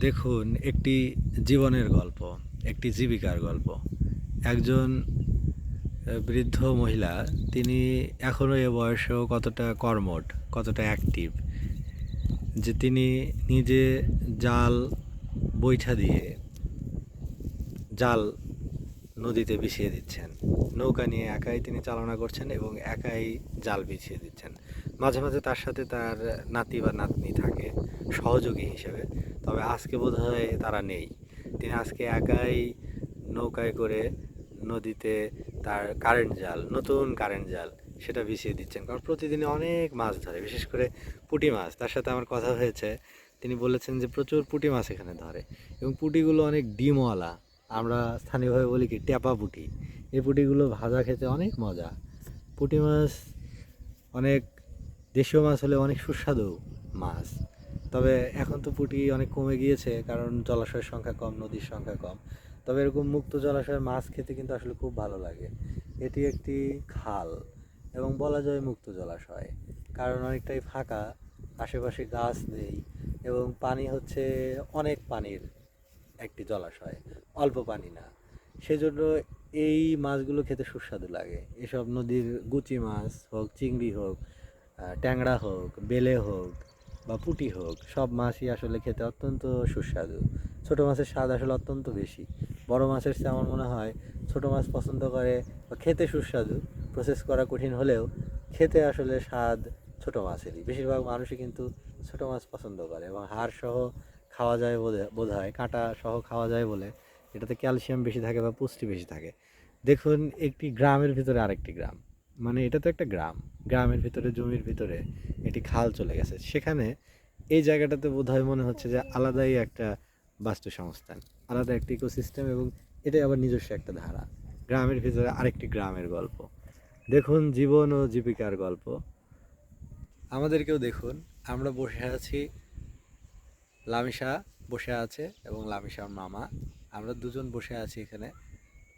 দেখুন, একটি জীবনের গল্প, একটি জীবিকার গল্প। একজন বৃদ্ধ মহিলা, তিনি এখনও এ বয়সেও কতটা কর্মঠ, কতটা অ্যাক্টিভ, যে তিনি নিজে জাল বৈঠা দিয়ে জাল নদীতে বিছিয়ে দিচ্ছেন। নৌকা নিয়ে একাই তিনি চালনা করছেন এবং একাই জাল বিছিয়ে দিচ্ছেন। মাঝে মাঝে তার সাথে তার নাতি বা নাতনি থাকে সহযোগী হিসেবে, তবে আজকে বোধহয় তারা নেই। তিনি আজকে একাই নৌকায় করে নদীতে তার কারেন্ট জাল, নতুন কারেন্ট জাল, সেটা বিছিয়ে দিচ্ছেন। কারণ প্রতিদিনই অনেক মাছ ধরে, বিশেষ করে পুঁটি মাছ। তার সাথে আমার কথা হয়েছে, তিনি বলেছেন যে প্রচুর পুঁটি মাছ এখানে ধরে এবং পুঁটিগুলো অনেক ডিমওয়ালা। আমরা স্থানীয়ভাবে বলি কি ট্যাপা পুঁটি। এই পুঁটিগুলো ভাজা খেতে অনেক মজা। পুঁটি মাছ অনেক দেশীয় মাছ হলে অনেক সুস্বাদু মাছ। তবে এখন তো পুঁটি অনেক কমে গিয়েছে, কারণ জলাশয়ের সংখ্যা কম, নদীর সংখ্যা কম। তবে এরকম মুক্ত জলাশয়ের মাছ খেতে কিন্তু আসলে খুব ভালো লাগে। এটি একটি খাল এবং বলা যায় মুক্ত জলাশয়, কারণ অনেকটাই ফাঁকা, আশেপাশে গাছ নেই এবং পানি হচ্ছে অনেক পানির একটি জলাশয়, অল্প পানি না। সেজন্য এই মাছগুলো খেতে সুস্বাদু লাগে। এসব নদীর গুচি মাছ হোক, চিংড়ি হোক, ট্যাংরা হোক, বেলে হোক বা পুঁটি হোক, সব মাছই আসলে খেতে অত্যন্ত সুস্বাদু। ছোটো মাছের স্বাদ আসলে অত্যন্ত বেশি। বড় মাছের চেয়ে আমার মনে হয় ছোটো মাছ পছন্দ করে বা খেতে সুস্বাদু, প্রসেস করা কঠিন হলেও খেতে আসলে স্বাদ ছোটো মাছেরই। বেশিরভাগ মানুষই কিন্তু ছোটো মাছ পছন্দ করে এবং হাড় সহ খাওয়া যায় বোধ হয়, কাঁটা সহ খাওয়া যায় বলে এটাতে ক্যালসিয়াম বেশি থাকে বা পুষ্টি বেশি থাকে। দেখুন, একটি গ্রামের ভিতরে আরেকটি গ্রাম, মানে এটা তো একটা গ্রাম, গ্রামের ভিতরে জমির ভিতরে একটি খাল চলে গেছে। সেখানে এই জায়গাটাতে বোধহয় মনে হচ্ছে যে আলাদাই একটা বাস্তু সংস্থান, আলাদা একটা ইকোসিস্টেম, এবং এটাই আবার নিজস্ব একটা ধারা। গ্রামের ভিতরে আরেকটি গ্রামের গল্প। দেখুন, জীবন ও জীবিকার গল্প। আমাদেরকেও দেখুন, আমরা বসে আছি, লামিশা বসে আছে এবং লামিশার মামা, আমরা দুজন বসে আছি এখানে।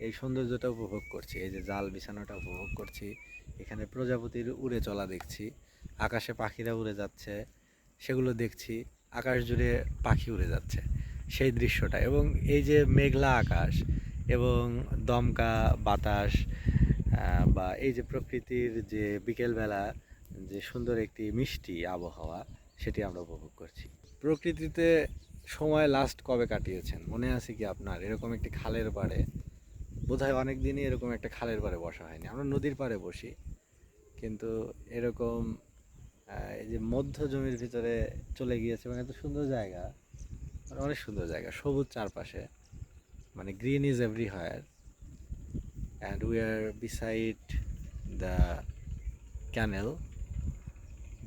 এই সৌন্দর্যটা উপভোগ করছি, এই যে জাল বিছানাটা উপভোগ করছি। এখানে প্রজাপতির উড়ে চলা দেখছি, আকাশে পাখিরা উড়ে যাচ্ছে, সেগুলো দেখছি। আকাশ জুড়ে পাখি উড়ে যাচ্ছে, সেই দৃশ্যটা, এবং এই যে মেঘলা আকাশ এবং দমকা বাতাস, বা এই যে প্রকৃতির যে বিকেলবেলা যে সুন্দর একটি মিষ্টি আবহাওয়া, সেটি আমরা উপভোগ করছি। প্রকৃতিতে সময় লাস্ট কবে কাটিয়েছেন মনে আছে কি আপনার? এরকম একটি খালের পাড়ে, বোধহয় অনেক দিনই এরকম একটা খালের পাড়ে বসা হয়নি। আমরা নদীর পাড়ে বসি, কিন্তু এরকম এই যে মধ্য জমির ভিতরে চলে গিয়েছে এবং এত সুন্দর জায়গা, মানে অনেক সুন্দর জায়গা, সবুজ চারপাশে, মানে green is everywhere, and we are beside the canal.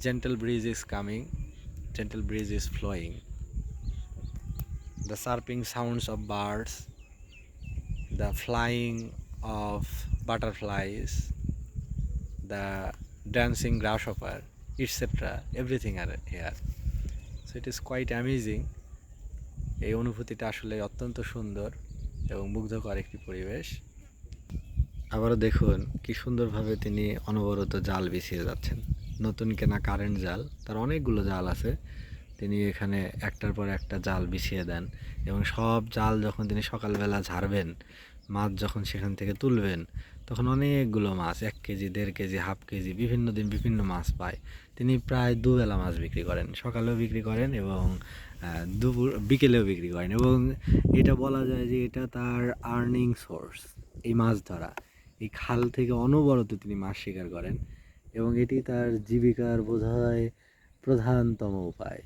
Gentle breeze is coming, gentle breeze is flowing. The chirping sounds of birds, the flying of butterflies, the dancing grasshopper, etc. Everything are here. So it is quite amazing. এই অনুভূতিটা আসলে অত্যন্ত সুন্দর এবং মুগ্ধকর একটি পরিবেশ। আবারও দেখুন কি সুন্দরভাবে তিনি অনবরত জাল বিছিয়ে যাচ্ছেন। নতুন কেনা কারেন্ট জাল, তার অনেকগুলো জাল আছে। তিনি এখানে একটার পর একটা জাল বিছিয়ে দেন এবং সব জাল যখন তিনি সকালবেলা ঝাড়বেন, মাছ যখন সেখান থেকে তুলবেন, তখন অনেকগুলো মাছ, 1 কেজি, 1.5 কেজি, হাফ কেজি, বিভিন্ন দিন বিভিন্ন মাছ পায়। তিনি প্রায় দুবেলা মাছ বিক্রি করেন, সকালেও বিক্রি করেন এবং বিকেলেও বিক্রি করেন, এবং এটা বলা যায় যে এটা তার আর্নিং সোর্স, এই মাছ ধরা। এই খাল থেকে অনবরত তিনি মাছ শিকার করেন এবং এটি তার জীবিকার বোধহয় প্রধানতম উপায়।